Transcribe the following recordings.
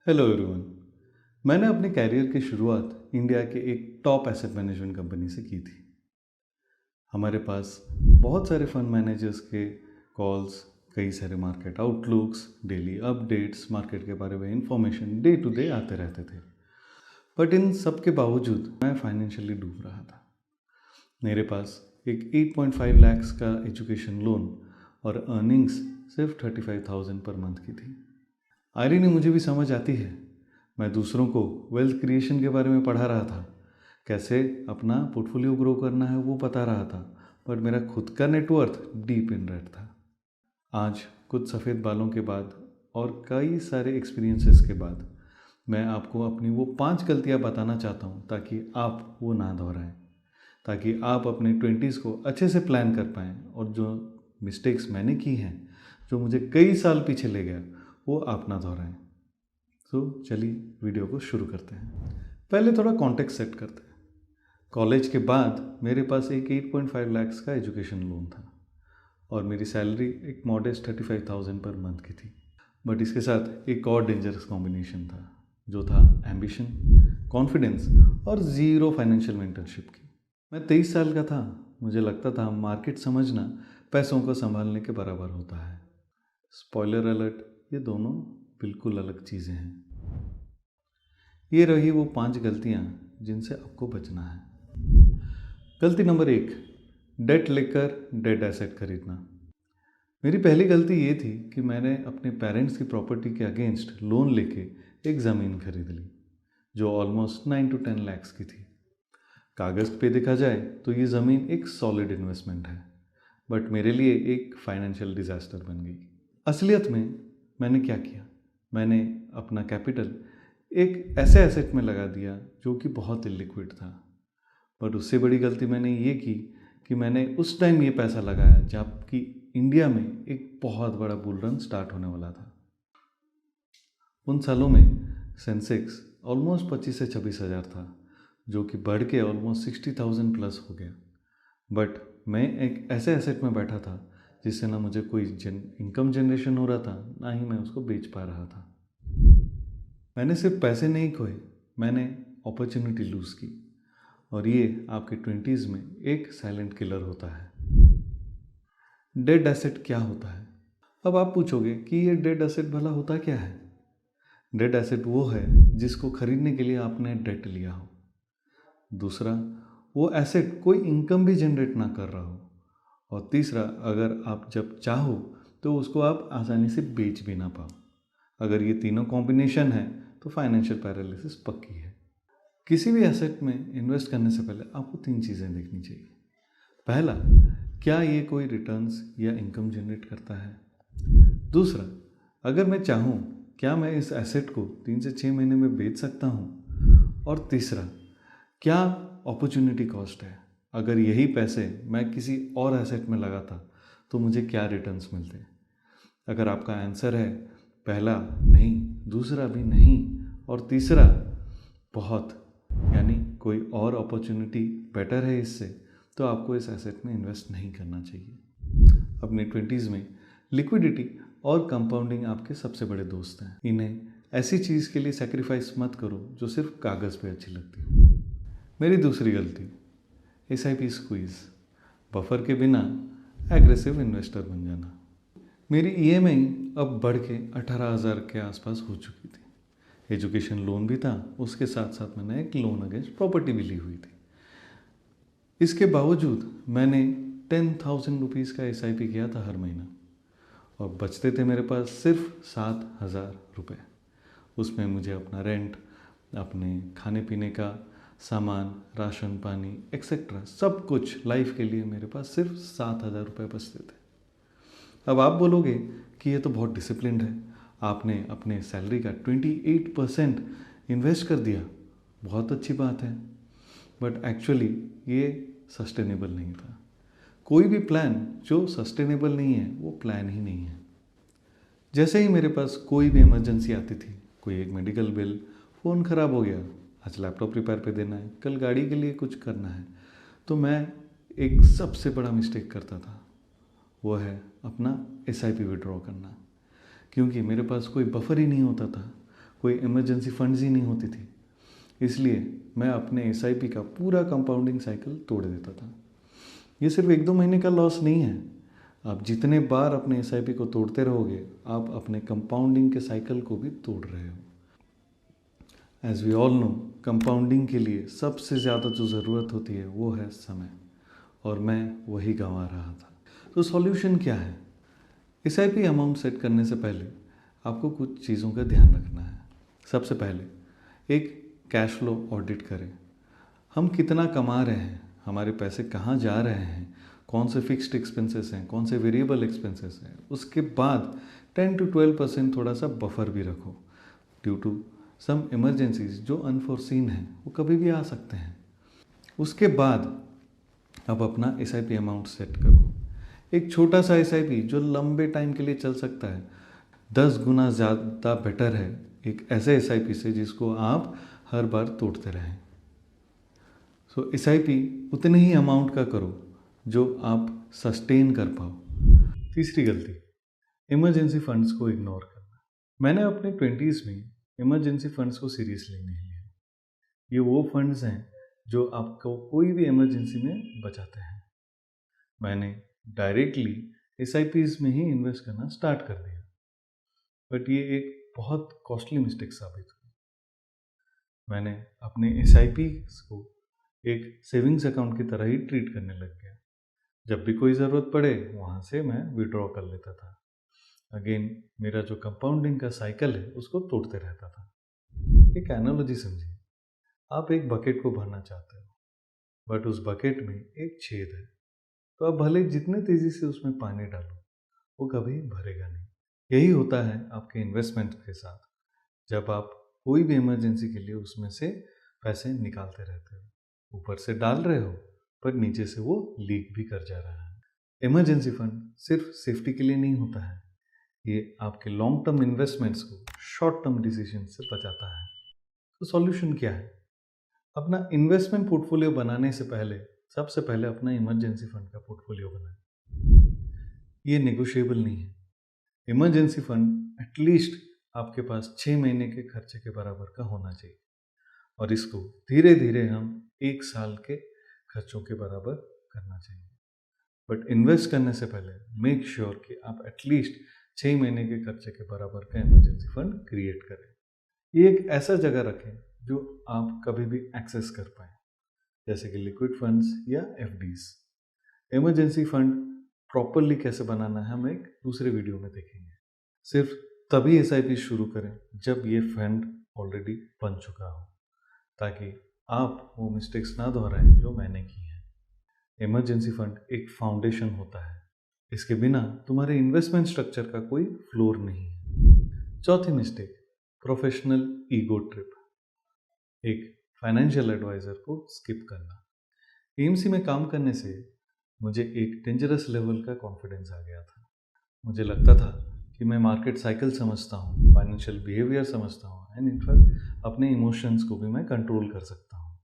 Hello everyone. मैंने अपने career की शुरुआत इंडिया के एक टॉप एसेट मैनेजमेंट कंपनी से की थी। हमारे पास बहुत सारे फंड मैनेजर्स के कॉल्स, कई सारे market outlooks, daily updates, market के बारे में इंफॉर्मेशन डे टू डे आते रहते थे। बट इन सब के बावजूद मैं फाइनेंशियली डूब रहा था। मेरे पास एक 8.5 लाख का एजुकेशन लोन और अर्निंग्स सिर्फ 35,000 पर मंथ की थी। आयरनी मुझे भी समझ आती है। मैं दूसरों को वेल्थ क्रिएशन के बारे में पढ़ा रहा था, कैसे अपना पोर्टफोलियो ग्रो करना है वो बता रहा था, पर मेरा खुद का नेटवर्थ डीप इन रेड था। आज कुछ सफ़ेद बालों के बाद और कई सारे एक्सपीरियंसेस के बाद मैं आपको अपनी वो 5 गलतियाँ बताना चाहता हूँ ताकि आप वो ना दोहराएं, ताकि आप अपने 20s को अच्छे से प्लान कर पाएँ और जो मिस्टेक्स मैंने की हैं, जो मुझे कई साल पीछे ले गया, वो आप ना दोहराएं। तो चलिए वीडियो को शुरू करते हैं। पहले थोड़ा कॉन्टेक्स्ट सेट करते हैं। कॉलेज के बाद मेरे पास एक 8.5 लाख का एजुकेशन लोन था और मेरी सैलरी एक मॉडेस्ट 35,000 पर मंथ की थी। बट इसके साथ एक और डेंजरस कॉम्बिनेशन था, जो था एम्बिशन, कॉन्फिडेंस और ज़ीरो फाइनेंशियल मेंटरशिप की। मैं 23 साल का था। मुझे लगता था मार्केट समझना पैसों को संभालने के बराबर होता है। स्पॉइलर अलर्ट, ये दोनों बिल्कुल अलग चीज़ें हैं। ये रही वो 5 गलतियाँ जिनसे आपको बचना है। गलती नंबर 1, डेट लेकर डेड एसेट खरीदना। मेरी पहली गलती ये थी कि मैंने अपने पेरेंट्स की प्रॉपर्टी के अगेंस्ट लोन लेके एक ज़मीन खरीद ली, जो ऑलमोस्ट 9 to 10 lakhs की थी। कागज़ पे देखा जाए तो ये ज़मीन एक सॉलिड इन्वेस्टमेंट है, बट मेरे लिए एक फाइनेंशियल डिज़ास्टर बन गई। असलियत में मैंने क्या किया, मैंने अपना कैपिटल एक ऐसे एसेट में लगा दिया जो कि बहुत इलिक्विड था। बट उससे बड़ी गलती मैंने ये की कि मैंने उस टाइम ये पैसा लगाया जबकि इंडिया में एक बहुत बड़ा बुल रन स्टार्ट होने वाला था। उन सालों में सेंसेक्स ऑलमोस्ट 25 से 26 हज़ार था, जो कि बढ़ के ऑलमोस्ट 60,000 प्लस हो गया। बट मैं एक ऐसे एसेट में बैठा था जिससे ना मुझे कोई इनकम जनरेशन हो रहा था, ना ही मैं उसको बेच पा रहा था। मैंने सिर्फ पैसे नहीं खोए, मैंने अपॉर्चुनिटी लूज़ की, और ये आपके 20s में एक साइलेंट किलर होता है। डेड एसेट क्या होता है? अब आप पूछोगे कि ये डेड एसेट भला होता क्या है? डेड एसेट वो है जिसको खरीदने के लिए आपने डेट लिया हो। दूसरा, वो एसेट कोई इनकम भी जनरेट ना कर रहा हो। और तीसरा, अगर आप जब चाहो तो उसको आप आसानी से बेच भी ना पाओ। अगर ये तीनों कॉम्बिनेशन है तो फाइनेंशियल पैरालिसिस पक्की है। किसी भी एसेट में इन्वेस्ट करने से पहले आपको 3 चीज़ें देखनी चाहिए। पहला, क्या ये कोई रिटर्न्स या इनकम जनरेट करता है? दूसरा, अगर मैं चाहूँ क्या मैं इस एसेट को 3 से 6 महीने में बेच सकता हूँ? और तीसरा, क्या अपॉर्चुनिटी कॉस्ट है? अगर यही पैसे मैं किसी और एसेट में लगाता तो मुझे क्या रिटर्न्स मिलते? अगर आपका आंसर है पहला नहीं, दूसरा भी नहीं, और तीसरा बहुत, यानी कोई और अपॉर्चुनिटी बेटर है इससे, तो आपको इस एसेट में इन्वेस्ट नहीं करना चाहिए। अपने 20s में लिक्विडिटी और कंपाउंडिंग आपके सबसे बड़े दोस्त हैं। इन्हें ऐसी चीज़ के लिए सेक्रीफाइस मत करो जो सिर्फ कागज़ पे अच्छी लगती हो। मेरी दूसरी गलती, SIP स्क्वीज़, बफर के बिना एग्रेसिव इन्वेस्टर बन जाना। मेरी EMI अब बढ़ के 18,000 के आसपास हो चुकी थी। एजुकेशन लोन भी था, उसके साथ साथ मैंने एक लोन अगेंस्ट प्रॉपर्टी भी ली हुई थी। इसके बावजूद मैंने 10,000 रुपीज़ का SIP किया था हर महीना, और बचते थे मेरे पास सिर्फ 7,000 रुपये। उसमें मुझे अपना रेंट, अपने खाने पीने का सामान, राशन पानी एक्सेट्रा सब कुछ लाइफ के लिए मेरे पास सिर्फ 7,000 रुपये बचते थे। अब आप बोलोगे कि ये तो बहुत डिसिप्लिन्ड है, आपने अपने सैलरी का 28% इन्वेस्ट कर दिया, बहुत अच्छी बात है। बट एक्चुअली ये सस्टेनेबल नहीं था। कोई भी प्लान जो सस्टेनेबल नहीं है वो प्लान ही नहीं है। जैसे ही मेरे पास कोई भी इमरजेंसी आती थी, कोई एक मेडिकल बिल, फ़ोन ख़राब हो गया, आज लैपटॉप रिपेयर पे देना है, कल गाड़ी के लिए कुछ करना है, तो मैं एक सबसे बड़ा मिस्टेक करता था, वो है अपना SIP विड्रॉ करना। क्योंकि मेरे पास कोई बफर ही नहीं होता था, कोई इमरजेंसी फंड्स ही नहीं होती थी। इसलिए मैं अपने एसआईपी का पूरा कंपाउंडिंग साइकिल तोड़ देता था। ये सिर्फ 1-2 महीने का लॉस नहीं है। आप जितने बार अपने एसआईपी को तोड़ते रहोगे, आप अपने कंपाउंडिंग के साइकिल को भी तोड़ रहे हो। As we all know, compounding के लिए सबसे ज़्यादा जो ज़रूरत होती है वो है समय, और मैं वही गंवा रहा था। तो सॉल्यूशन क्या है? एसआईपी अमाउंट सेट करने से पहले आपको कुछ चीज़ों का ध्यान रखना है। सबसे पहले एक कैश फ्लो ऑडिट करें। हम कितना कमा रहे हैं, हमारे पैसे कहाँ जा रहे हैं, कौन से फिक्स्ड एक्सपेंसेस हैं, कौन से वेरिएबल एक्सपेंसेस हैं। उसके बाद 10-12% थोड़ा सा बफर भी रखो, ड्यू टू सम इमरजेंसीज जो अनफोर्सीन हैं, वो कभी भी आ सकते हैं। उसके बाद अब अपना एसआईपी अमाउंट सेट करो। एक छोटा सा एसआईपी जो लंबे टाइम के लिए चल सकता है, 10 गुना ज़्यादा बेटर है एक ऐसे एसआईपी से जिसको आप हर बार तोड़ते रहें। सो एसआईपी उतने ही अमाउंट का करो जो आप सस्टेन कर पाओ। तीसरी गलती, इमरजेंसी फंड्स को इग्नोर करना। मैंने अपने 20s में इमरजेंसी फंड्स को सीरियसली नहीं लिया। ये वो फंड्स हैं जो आपको कोई भी इमरजेंसी में बचाते हैं। मैंने डायरेक्टली एसआईपीज में ही इन्वेस्ट करना स्टार्ट कर दिया, बट ये एक बहुत कॉस्टली मिस्टेक साबित हुई। मैंने अपने एसआईपीज को एक सेविंग्स अकाउंट की तरह ही ट्रीट करने लग गया। जब भी कोई ज़रूरत पड़े वहाँ से मैं विड्रॉ कर लेता था। अगेन मेरा जो कंपाउंडिंग का साइकिल है उसको तोड़ते रहता था। एक एनालॉजी समझिए, आप एक बकेट को भरना चाहते हो, बट उस बकेट में एक छेद है, तो आप भले जितने तेज़ी से उसमें पानी डालो, वो कभी भरेगा नहीं। यही होता है आपके इन्वेस्टमेंट के साथ। जब आप कोई भी इमरजेंसी के लिए उसमें से पैसे निकालते रहते हो, ऊपर से डाल रहे हो पर नीचे से वो लीक भी कर जा रहा है। इमरजेंसी फंड सिर्फ सेफ्टी के लिए नहीं होता है, ये आपके लॉन्ग टर्म इन्वेस्टमेंट्स को शॉर्ट टर्म डिसीजन से बचाता है। तो सॉल्यूशन क्या है? अपना इन्वेस्टमेंट पोर्टफोलियो बनाने से पहले सबसे पहले अपना इमरजेंसी फंड का पोर्टफोलियो बनाएं। ये नेगोशिएबल नहीं है। इमरजेंसी फंड एटलीस्ट आपके पास 6 महीने के खर्चे के बराबर का होना चाहिए, और इसको धीरे धीरे हम 1 साल के खर्चों के बराबर करना चाहिए। बट इन्वेस्ट करने से पहले मेक श्योर कि आप एटलीस्ट 6 महीने के खर्चे के बराबर का इमरजेंसी फंड क्रिएट करें। ये एक ऐसा जगह रखें जो आप कभी भी एक्सेस कर पाएँ, जैसे कि लिक्विड फंड्स या एफडीज। इमरजेंसी फंड प्रॉपरली कैसे बनाना है हम एक दूसरे वीडियो में देखेंगे। सिर्फ तभी एसआईपी शुरू करें जब ये फंड ऑलरेडी बन चुका हो, ताकि आप वो मिस्टेक्स ना दोहराएं जो मैंने की है। इमरजेंसी फंड एक फाउंडेशन होता है, इसके बिना तुम्हारे इन्वेस्टमेंट स्ट्रक्चर का कोई फ्लोर नहीं है। चौथी मिस्टेक, प्रोफेशनल ईगो ट्रिप। एक फाइनेंशियल एडवाइज़र को स्किप करना। एएमसी में काम करने से मुझे एक डेंजरस लेवल का कॉन्फिडेंस आ गया था। मुझे लगता था कि मैं मार्केट साइकिल समझता हूँ, फाइनेंशियल बिहेवियर समझता हूँ, एंड इनफैक्ट अपने इमोशंस को भी मैं कंट्रोल कर सकता हूँ।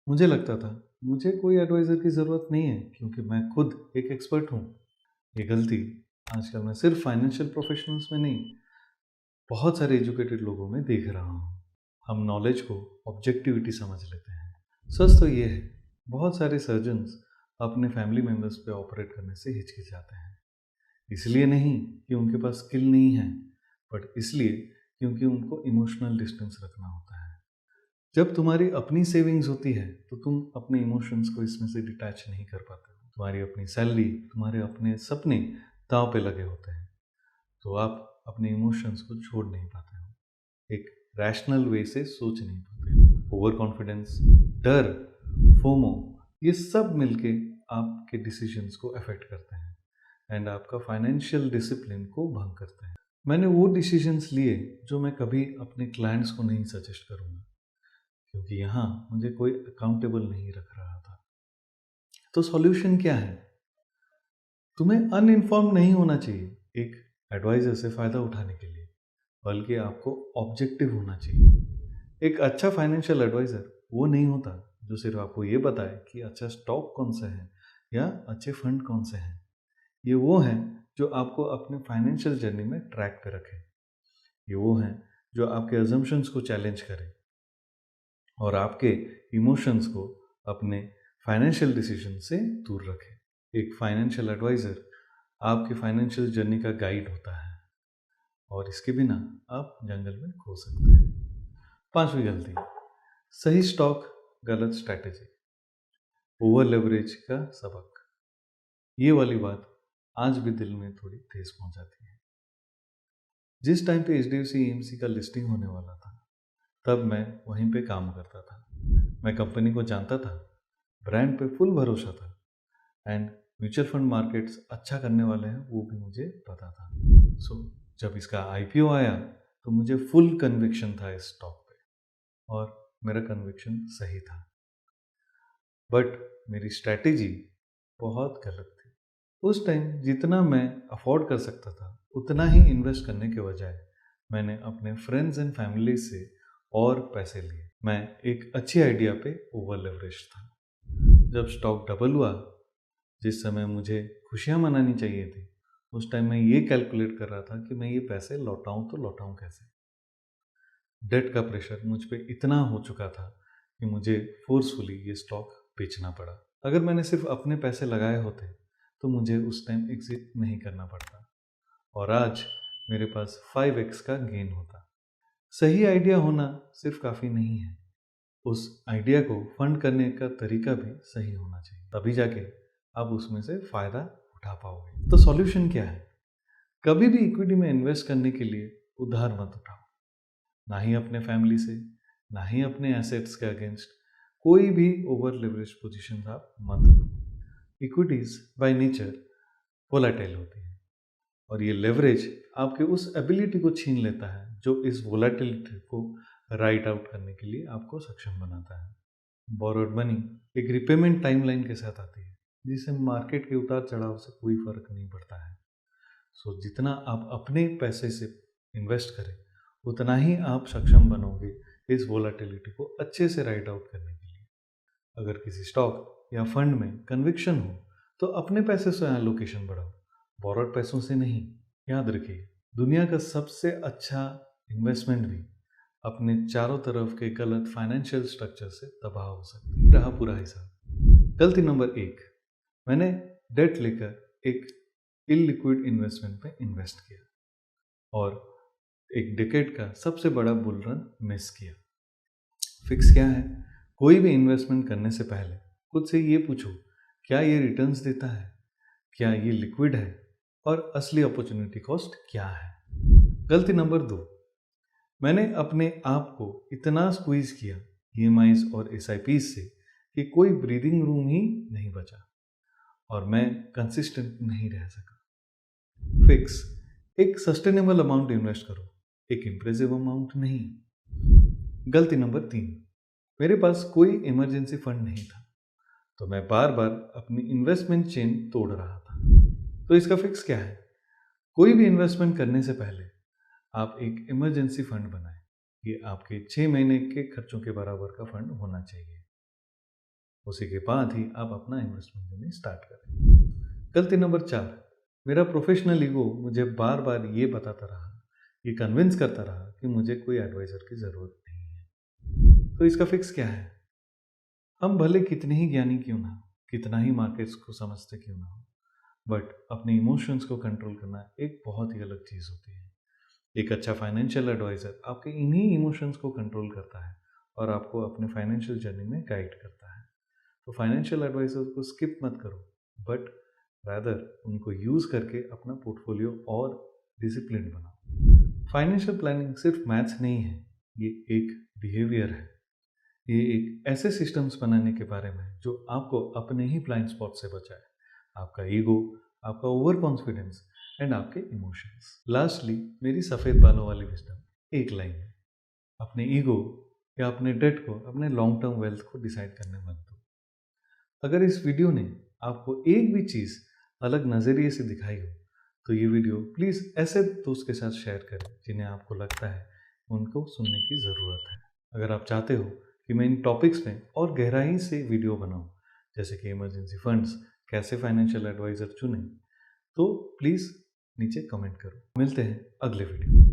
मुझे लगता था मुझे कोई एडवाइज़र की ज़रूरत नहीं है क्योंकि मैं खुद एक एक्सपर्ट हूँ। ये गलती आजकल मैं सिर्फ फाइनेंशियल प्रोफेशनल्स में नहीं, बहुत सारे एजुकेटेड लोगों में देख रहा हूँ। हम नॉलेज को ऑब्जेक्टिविटी समझ लेते हैं। सच तो ये है, बहुत सारे सर्जन्स अपने फैमिली मेम्बर्स पे ऑपरेट करने से हिचकिचाते हैं। इसलिए नहीं कि उनके पास स्किल नहीं है, बट इसलिए क्योंकि उनको इमोशनल डिस्टेंस रखना होता है। जब तुम्हारी अपनी सेविंग्स होती है तो तुम अपने इमोशंस को इसमें से डिटैच नहीं कर पाते हो। तुम्हारी अपनी सैलरी, तुम्हारे अपने सपने दांव पे लगे होते हैं, तो आप अपने इमोशंस को छोड़ नहीं पाते हो, एक रैशनल वे से सोच नहीं पाते हो। ओवर कॉन्फिडेंस, डर, फोमो, ये सब मिलके आपके डिसीजंस को अफेक्ट करते हैं एंड आपका फाइनेंशियल डिसिप्लिन को भंग करते हैं। मैंने वो डिसीजंस लिए जो मैं कभी अपने क्लाइंट्स को नहीं सजेस्ट करूँगा, क्योंकि यहाँ मुझे कोई अकाउंटेबल नहीं रख रहा था। तो सॉल्यूशन क्या है? तुम्हें अनइन्फॉर्म नहीं होना चाहिए एक एडवाइजर से फ़ायदा उठाने के लिए, बल्कि आपको ऑब्जेक्टिव होना चाहिए। एक अच्छा फाइनेंशियल एडवाइज़र वो नहीं होता जो सिर्फ आपको ये बताए कि अच्छा स्टॉक कौन सा है या अच्छे फंड कौन से हैं। ये वो हैं जो आपको अपने फाइनेंशियल जर्नी में ट्रैक पे रखें। ये वो हैं जो आपके अजम्पशंस को चैलेंज करे और आपके इमोशंस को अपने फाइनेंशियल डिसीजन से दूर रखे। एक फाइनेंशियल एडवाइज़र आपकी फाइनेंशियल जर्नी का गाइड होता है और इसके बिना आप जंगल में खो सकते हैं। 5वीं गलती, सही स्टॉक गलत स्ट्रैटेजी, ओवर लेवरेज का सबक। ये वाली बात आज भी दिल में थोड़ी ठेस पहुंचाती है। जिस टाइम पे HDFC AMC का लिस्टिंग होने वाला था तब मैं वहीं पे काम करता था। मैं कंपनी को जानता था, ब्रांड पे फुल भरोसा था एंड म्यूचुअल फंड मार्केट्स अच्छा करने वाले हैं वो भी मुझे पता था। जब इसका IPO आया तो मुझे फुल कन्विक्शन था इस स्टॉक पे और मेरा कन्विक्शन सही था, बट मेरी स्ट्रैटेजी बहुत गलत थी। उस टाइम जितना मैं अफोर्ड कर सकता था उतना ही इन्वेस्ट करने के बजाय मैंने अपने फ्रेंड्स एंड फैमिली से और पैसे लिए। मैं एक अच्छी आइडिया पे ओवर लेवरेज था। जब स्टॉक डबल हुआ, जिस समय मुझे खुशियाँ मनानी चाहिए थी, उस टाइम मैं ये कैलकुलेट कर रहा था कि मैं ये पैसे लौटाऊं तो लौटाऊं कैसे। डेट का प्रेशर मुझ पे इतना हो चुका था कि मुझे फोर्सफुली ये स्टॉक बेचना पड़ा। अगर मैंने सिर्फ अपने पैसे लगाए होते तो मुझे उस टाइम एग्जिट नहीं करना पड़ता और आज मेरे पास 5x का गेन होता। सही आइडिया होना सिर्फ काफ़ी नहीं है, उस आइडिया को फंड करने का तरीका भी सही होना चाहिए, तभी जाके आप उसमें से फ़ायदा उठा पाओगे। तो सॉल्यूशन क्या है? कभी भी इक्विटी में इन्वेस्ट करने के लिए उधार मत उठाओ, ना ही अपने फैमिली से, ना ही अपने एसेट्स के अगेंस्ट कोई भी ओवर लेवरेज पोजीशन आप मत लो। इक्विटीज बाय नेचर वोलेटाइल होती है और ये लेवरेज आपके उस एबिलिटी को छीन लेता है जो इस वोलेटिलिटी को राइट आउट करने के लिए आपको सक्षम बनाता है। बोरोड मनी एक रिपेमेंट टाइमलाइन के साथ आती है जिससे मार्केट के उतार चढ़ाव से कोई फर्क नहीं पड़ता है। जितना आप अपने पैसे से इन्वेस्ट करें उतना ही आप सक्षम बनोगे इस वोलेटिलिटी को अच्छे से राइट आउट करने के लिए। अगर किसी स्टॉक या फंड में कन्विक्शन हो तो अपने पैसे से एलोकेशन बढ़ाओ, बोरोड पैसों से नहीं। याद रखिए, दुनिया का सबसे अच्छा इन्वेस्टमेंट भी अपने चारों तरफ के गलत फाइनेंशियल स्ट्रक्चर से तबाह हो सकती है। रहा पूरा हिसाब। गलती नंबर 1, मैंने डेट लेकर एक इलिक्विड इन्वेस्टमेंट में इन्वेस्ट किया और एक डिकेड का सबसे बड़ा बुल रन मिस किया। फिक्स क्या है? कोई भी इन्वेस्टमेंट करने से पहले खुद से ये पूछो, क्या ये रिटर्न्स देता है, क्या ये लिक्विड है और असली अपॉर्चुनिटी कॉस्ट क्या है। गलती नंबर 2, मैंने अपने आप को इतना स्क्वीज किया EMIs और SIPs से कि कोई ब्रीदिंग रूम ही नहीं बचा और मैं कंसिस्टेंट नहीं रह सका। फिक्स, एक सस्टेनेबल अमाउंट इन्वेस्ट करो, एक इम्प्रेसिव अमाउंट नहीं। गलती नंबर 3, मेरे पास कोई इमरजेंसी फंड नहीं था तो मैं बार बार अपनी इन्वेस्टमेंट चेन तोड़ रहा था। तो इसका फिक्स क्या है? कोई भी इन्वेस्टमेंट करने से पहले आप एक इमरजेंसी फंड बनाएं। ये आपके 6 महीने के खर्चों के बराबर का फंड होना चाहिए। उसी के बाद ही आप अपना इन्वेस्टमेंट करने स्टार्ट करें। गलती नंबर 4, मेरा प्रोफेशनल ईगो मुझे बार बार ये बताता रहा, ये कन्विंस करता रहा कि मुझे कोई एडवाइज़र की ज़रूरत नहीं है। तो इसका फिक्स क्या है? हम भले कितने ही ज्ञानी क्यों ना हो, कितना ही मार्केट्स को समझते क्यों ना हो, बट अपने इमोशंस को कंट्रोल करना एक बहुत ही अलग चीज़ होती है। एक अच्छा फाइनेंशियल एडवाइज़र आपके इन्हीं इमोशंस को कंट्रोल करता है और आपको अपने फाइनेंशियल जर्नी में गाइड करता है। तो फाइनेंशियल एडवाइज़र को स्किप मत करो, बट रादर उनको यूज़ करके अपना पोर्टफोलियो और डिसिप्लिन बनाओ। फाइनेंशियल प्लानिंग सिर्फ मैथ्स नहीं है, ये एक बिहेवियर है। ये एक ऐसे सिस्टम्स बनाने के बारे में जो आपको अपने ही ब्लाइंड स्पॉट से बचाए, आपका ईगो, आपका ओवर कॉन्फिडेंस एंड आपके इमोशंस। लास्टली, मेरी सफ़ेद बालों वाली विजडम एक लाइन है, अपने ईगो या अपने डेट को अपने लॉन्ग टर्म वेल्थ को डिसाइड करने मत दो। अगर इस वीडियो ने आपको एक भी चीज़ अलग नज़रिए से दिखाई हो तो ये वीडियो प्लीज़ ऐसे दोस्त के साथ शेयर करें जिन्हें आपको लगता है उनको सुनने की ज़रूरत है। अगर आप चाहते हो कि मैं इन टॉपिक्स में और गहराई से वीडियो बनाऊं, जैसे कि इमरजेंसी फंड्स, कैसे फाइनेंशियल एडवाइज़र चुनें, तो प्लीज़ नीचे कमेंट करो। मिलते हैं अगले वीडियो।